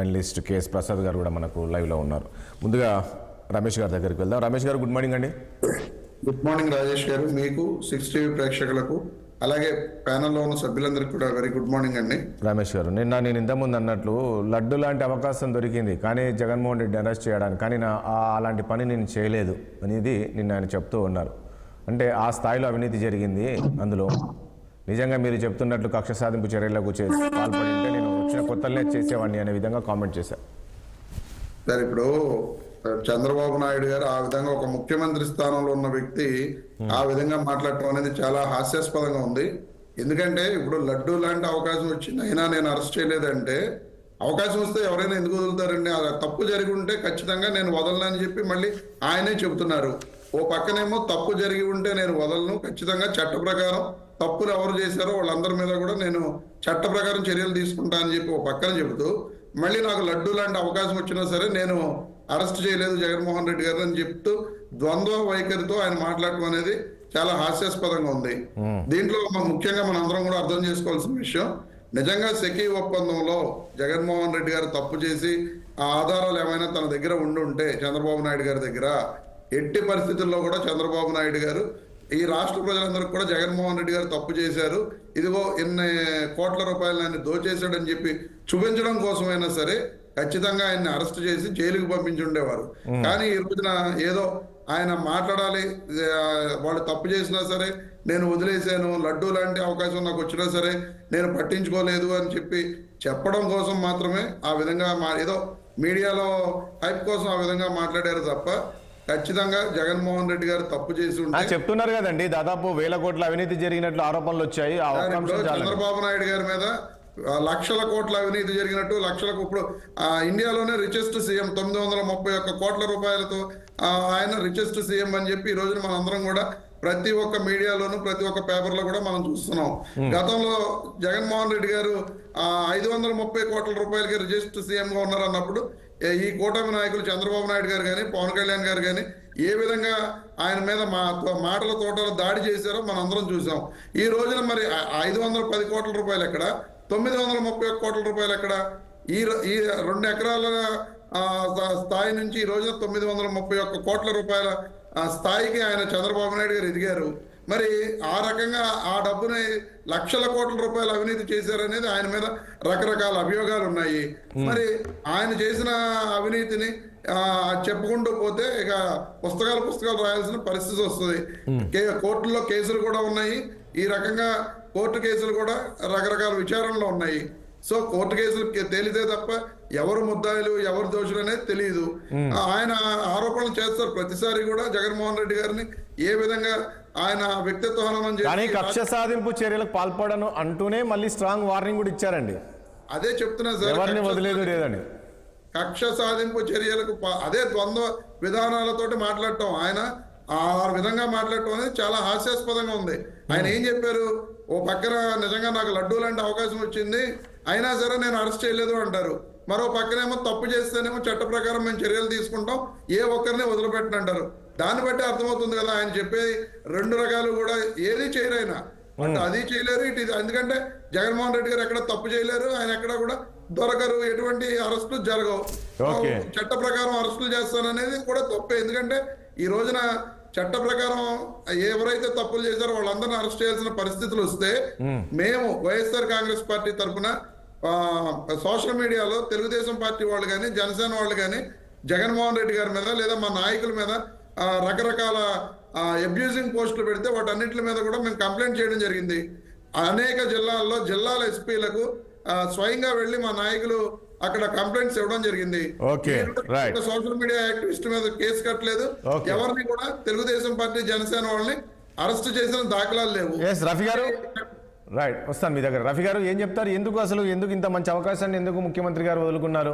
Analyst KS Prasad గారు కూడా మనకు లైవ్లో ఉన్నారు. ముందుగా రమేష్ గారి దగ్గరికి వెళ్దాం. రమేష్ గారు, గుడ్ మార్నింగ్ అండి. గుడ్ మార్నింగ్ రాజేష్ గారు, మీకు 6 టీవీ ప్రేక్షకులకు అలాగే ప్యానెల్లో ఉన్న సభ్యులందరికీ కూడా వెరీ గుడ్ మార్నింగ్ అండి. రమేష్ గారు, నేను ఇంతకుముందు అన్నట్లు లడ్డు లాంటి అవకాశం దొరికింది కానీ జగన్మోహన్ రెడ్డి అరెస్ట్ చేయడానికి, కానీ అలాంటి పని నేను చేయలేదు అనేది నిన్న ఆయన చెప్తూ ఉన్నారు. అంటే ఆ స్థాయిలో అవినీతి జరిగింది. అందులో నిజంగా మీరు చెప్తున్నట్లు కక్ష సాధింపు చర్యలకు పాల్పడి ఉంటే నేను వచ్చిన కొత్తలనే చేసేవాడిని అనే విధంగా కామెంట్ చేశారు. సార్, ఇప్పుడు చంద్రబాబు నాయుడు గారు ఆ విధంగా ఒక ముఖ్యమంత్రి స్థానంలో ఉన్న వ్యక్తి ఆ విధంగా మాట్లాడటం అనేది చాలా హాస్యాస్పదంగా ఉంది. ఎందుకంటే ఇప్పుడు లడ్డు లాంటి అవకాశం వచ్చింది అయినా నేను అరెస్ట్ చేయలేదంటే, అవకాశం వస్తే ఎవరైనా ఎందుకు వదులుతారండి? అలా తప్పు జరిగి ఉంటే ఖచ్చితంగా నేను వదలనని చెప్పి మళ్ళీ ఆయనే చెబుతున్నారు. ఓ పక్కనేమో తప్పు జరిగి ఉంటే నేను వదలను, ఖచ్చితంగా చట్ట ప్రకారం తప్పులు ఎవరు చేశారో వాళ్ళందరి మీద కూడా నేను చట్ట ప్రకారం చర్యలు తీసుకుంటా అని చెప్పి ఓ పక్కన చెబుతూ, మళ్ళీ నాకు లడ్డు లాంటి అవకాశం వచ్చినా సరే నేను అరెస్ట్ చేయలేదు జగన్మోహన్ రెడ్డి గారు అని చెప్తూ ద్వంద్వ వైఖరితో ఆయన మాట్లాడటం అనేది చాలా హాస్యాస్పదంగా ఉంది. దీంట్లో ముఖ్యంగా మన అందరం కూడా అర్థం చేసుకోవాల్సిన విషయం, నిజంగా సెకీ ఒప్పందంలో జగన్మోహన్ రెడ్డి గారు తప్పు చేసి ఆ ఆధారాలు ఏమైనా తన దగ్గర ఉండి ఉంటే చంద్రబాబు నాయుడు గారి దగ్గర, ఎట్టి పరిస్థితుల్లో కూడా చంద్రబాబు నాయుడు గారు ఈ రాష్ట్ర ప్రజలందరికీ కూడా జగన్మోహన్ రెడ్డి గారు తప్పు చేశారు, ఇదిగో ఇన్ని కోట్ల రూపాయలు ఆయన దోచేశాడని చెప్పి చూపించడం కోసమైనా సరే ఖచ్చితంగా ఆయన్ని అరెస్ట్ చేసి జైలుకి పంపించి ఉండేవారు. కానీ ఈ రోజున ఏదో ఆయన మాట్లాడాలి, వాళ్ళు తప్పు చేసినా సరే నేను వదిలేశాను, లడ్డూ లాంటి అవకాశం నాకు వచ్చినా సరే నేను పట్టించుకోలేదు అని చెప్పి చెప్పడం కోసం మాత్రమే ఆ విధంగా ఏదో మీడియాలో హైప్ కోసం ఆ విధంగా మాట్లాడారు తప్ప ఖచ్చితంగా జగన్మోహన్ రెడ్డి గారు తప్పు చేసి ఉంటే చెప్తున్నారు కదండి. దాదాపు 1000 కోట్ల అవినీతి జరిగినట్లు ఆరోపణలు వచ్చాయి. చంద్రబాబు నాయుడు గారి మీద లక్షల కోట్ల అవినీతి జరిగినట్టు, లక్షలకు ఇప్పుడు ఇండియాలోనే రిచెస్ట్ సీఎం 931 కోట్ల రూపాయలతో ఆయన రిచెస్ట్ సీఎం అని చెప్పి ఈ రోజున మనందరం కూడా ప్రతి ఒక్క మీడియాలోను ప్రతి ఒక్క పేపర్లో కూడా మనం చూస్తున్నాం. గతంలో జగన్మోహన్ రెడ్డి గారు 530 కోట్ల రూపాయలకి రిజిస్ట్ సీఎం గా ఉన్నారు అన్నప్పుడు ఈ కూటమి నాయకులు చంద్రబాబు నాయుడు గారు కానీ పవన్ కళ్యాణ్ గారు కానీ ఏ విధంగా ఆయన మీద మాటల తోటలో దాడి చేశారో మనం అందరం చూసాం. ఈ రోజున మరి 510 కోట్ల రూపాయలు ఎక్కడ, 931 కోట్ల రూపాయలు ఎక్కడ? ఈ 2 ఎకరాల స్థాయి నుంచి ఈ రోజున 931 కోట్ల రూపాయల స్థాయికి ఆయన చంద్రబాబు నాయుడు గారు ఎదిగారు. మరి ఆ రకంగా ఆ డబ్బుని లక్షల కోట్ల రూపాయలు అవినీతి చేశారనేది ఆయన మీద రకరకాల అభియోగాలు ఉన్నాయి. మరి ఆయన చేసిన అవినీతిని చెప్పుకుంటూ పోతే ఇక పుస్తకాలు రాయాల్సిన పరిస్థితి వస్తుంది. కోర్టుల్లో కేసులు కూడా ఉన్నాయి. ఈ రకంగా కోర్టు కేసులు కూడా రకరకాల విచారణలో ఉన్నాయి. సో కోర్టు కేసులు తేలితే తప్ప ఎవరు ముద్దాయిలు ఎవరు దోషులు అనేది తెలియదు. ఆయన ఆరోపణలు చేస్తారు ప్రతిసారి కూడా జగన్మోహన్ రెడ్డి గారిని ఏ విధంగా ఆయన వ్యక్తిత్వ హననం చేసి కక్ష సాధింపు చర్యలకు పాల్పడను అంటూనే మళ్ళీ స్ట్రాంగ్ వార్నింగ్ కూడా ఇచ్చారండి. అదే చెప్తున్నా సార్, ఎవరిని వదిలేదు లేదని. కక్ష సాధింపు చర్యలకు అదే ద్వంద్వ విధానాలతోటి మాట్లాడటం, ఆయన ఆ విధంగా మాట్లాడటం అనేది చాలా హాస్యాస్పదంగా ఉంది. ఆయన ఏం చెప్పారు? ఓ పక్కన నిజంగా నాకు లడ్డూ లాంటి అవకాశం వచ్చింది అయినా సరే నేను అరెస్ట్ చేయలేదు అంటారు. మరో పక్కనేమో తప్పు చేస్తేనేమో చట్ట ప్రకారం మేము చర్యలు తీసుకుంటాం, ఏ ఒక్కరిని వదిలిపెట్టను అంటారు. దాన్ని బట్టి అర్థమవుతుంది కదా ఆయన చెప్పేది రెండు రకాలు కూడా ఏది చేయరు ఆయన, అది చేయలేరు ఇటు. ఎందుకంటే జగన్మోహన్ రెడ్డి గారు ఎక్కడ తప్పు చేయలేరు, ఆయన ఎక్కడ కూడా దొరకరు, ఎటువంటి అరెస్టులు జరగవు. చట్ట ప్రకారం అరెస్టులు చేస్తాననేది కూడా తప్పే. ఎందుకంటే ఈ రోజున చట్ట ప్రకారం ఎవరైతే తప్పులు చేశారో వాళ్ళందరినీ అరెస్ట్ చేయాల్సిన పరిస్థితులు వస్తే మేము వైఎస్ఆర్ కాంగ్రెస్ పార్టీ తరఫున సోషల్ మీడియాలో తెలుగుదేశం పార్టీ వాళ్ళు కానీ జనసేన వాళ్ళు కానీ జగన్మోహన్ రెడ్డి గారి మీద లేదా మా నాయకుల మీద రకరకాల అబ్యూజింగ్ పోస్టులు పెడితే వాటన్నిటి మీద కూడా మేము కంప్లైంట్ చేయడం జరిగింది. అనేక జిల్లాల్లో జిల్లాల ఎస్పీలకు స్వయంగా వెళ్లి మా నాయకులు అక్కడ కంప్లైంట్స్ ఇవ్వడం జరిగింది. సోషల్ మీడియా యాక్టివిస్ట్ మీద కేసు కట్టలేదు, ఎవరిని కూడా తెలుగుదేశం పార్టీ జనసేన వాళ్ళని అరెస్ట్ చేసిన దాఖలాలు లేవు. రఫీ గారు వస్తాను మీ దగ్గర. రఫీ గారు ఏం చెప్తారు? ఎందుకు ఇంత మంచి అవకాశాన్ని ఎందుకు ముఖ్యమంత్రి గారు వదులుకున్నారు?